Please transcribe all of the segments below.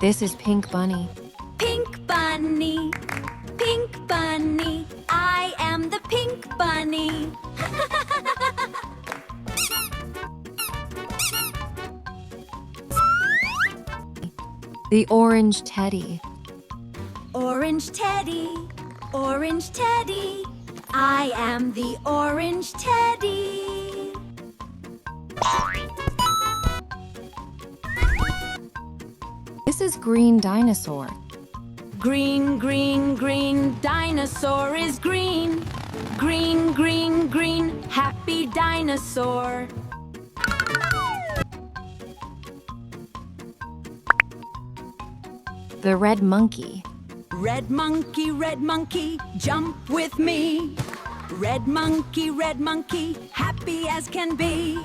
This is Pink Bunny. Pink bunny, pink bunny, I am the pink bunny. The orange teddy. Orange teddy, orange teddy, I am the orange teddy. This is green dinosaur. Green, green, green, dinosaur is green. Green, green, green, happy dinosaur. The red monkey. Red monkey, jump with me. Red monkey, happy as can be.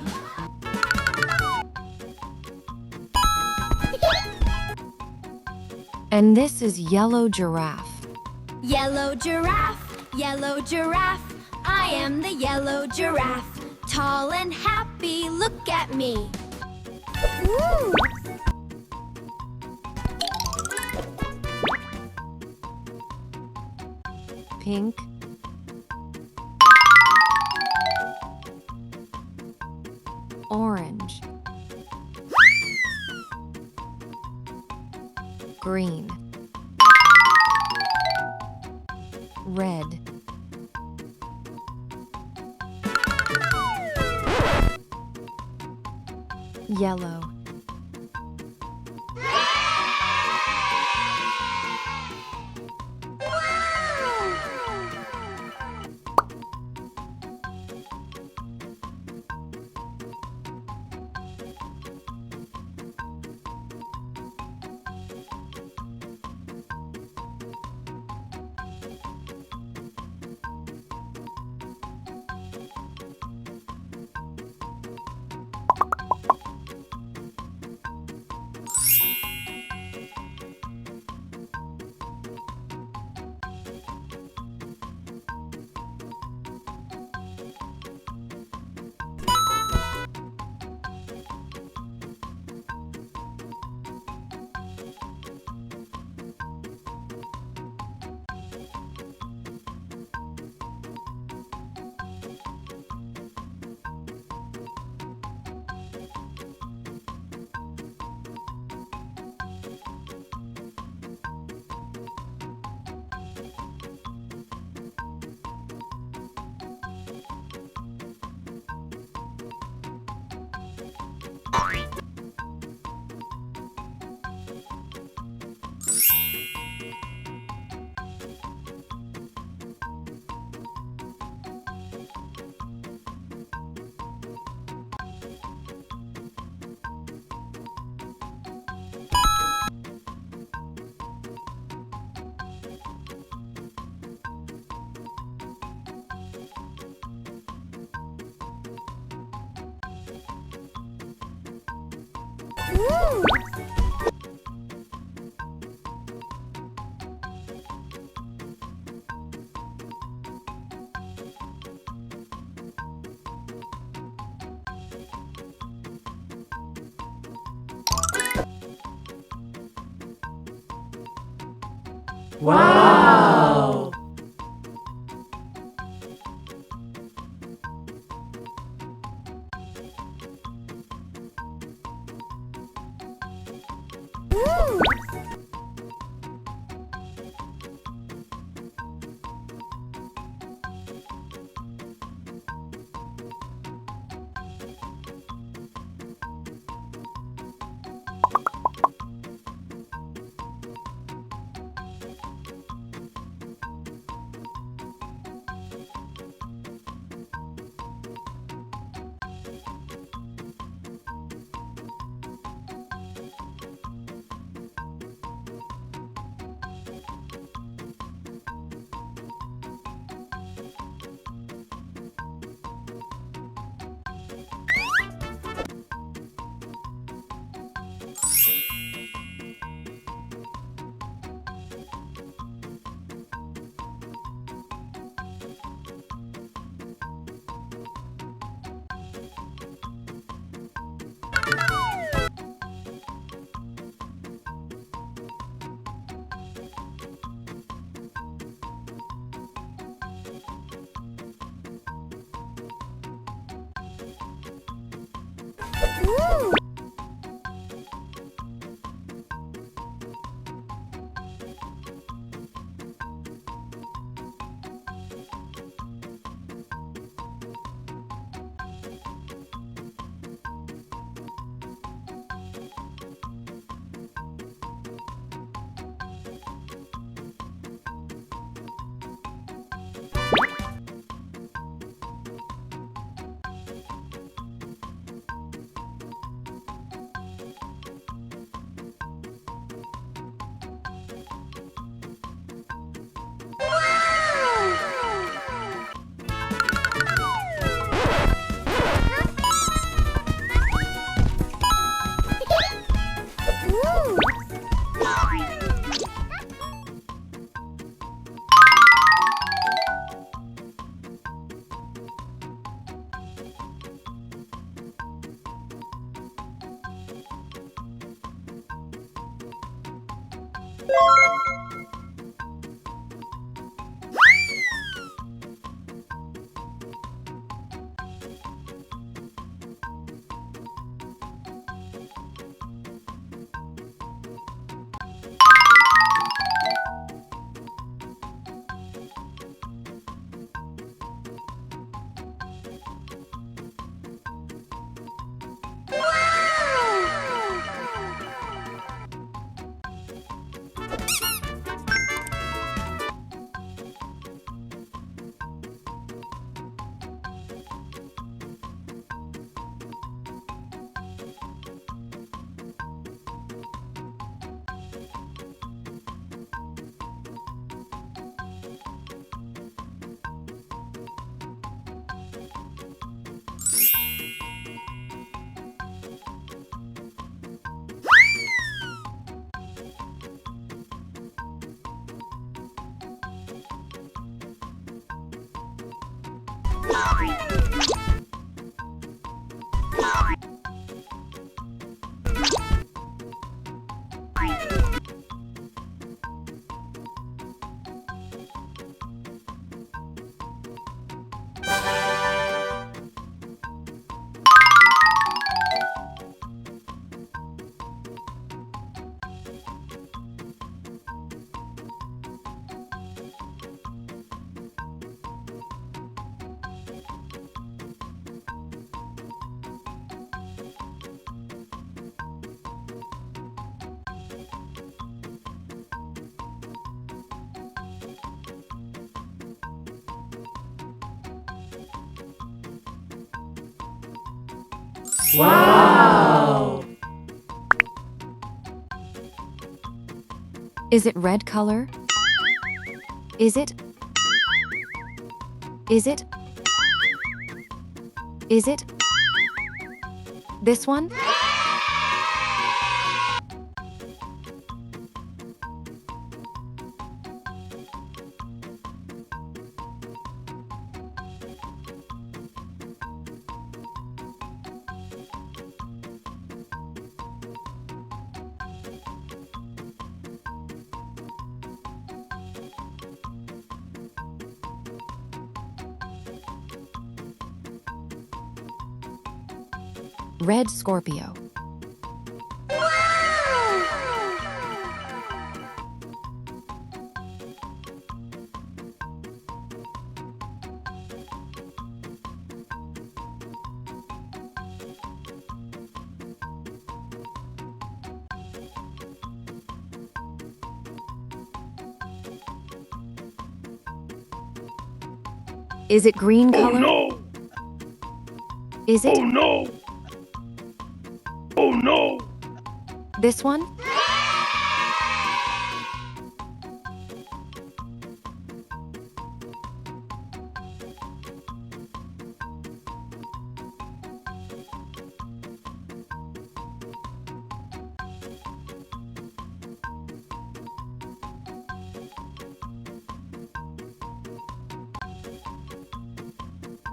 And this is yellow giraffe. Yellow giraffe, I am the yellow giraffe. Tall and happy, look at me. Woo! Pink. Orange. Green. Red. Yellow. Woo! Wow! Woo! Wow! Is it red color? Is it? Is it? Is it? This one? Red Scorpio. Is it green color? Oh no! Is it? Oh no! Oh no! This one?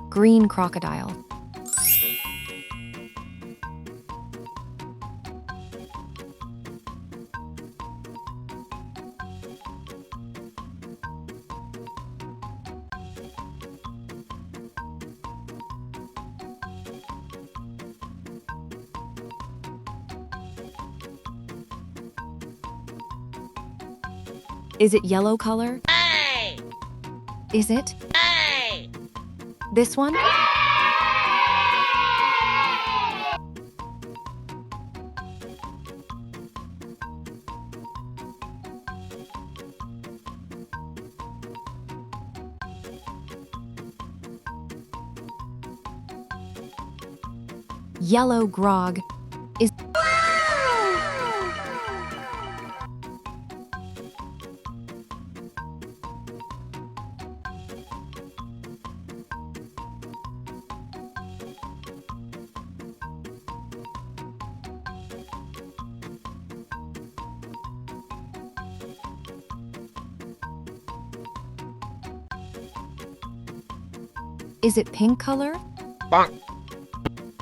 Green crocodile. Is it yellow color? Is it? This one? Yellow grog. Is Is it pink color? Bonk.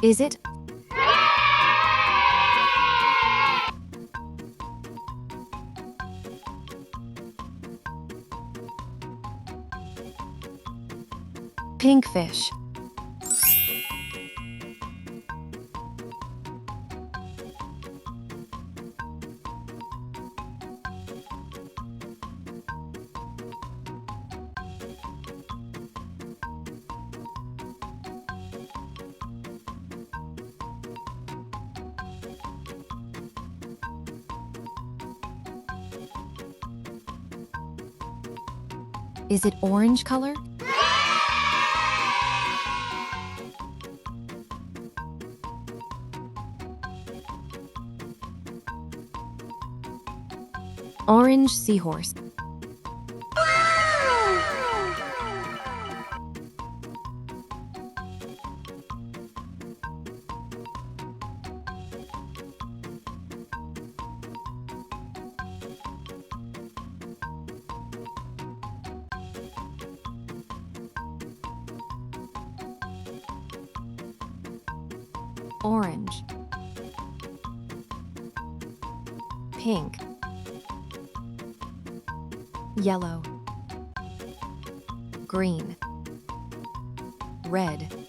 Is it? Pink fish. Is it orange color? Orange seahorse. Orange. Pink. Yellow. Green. Red.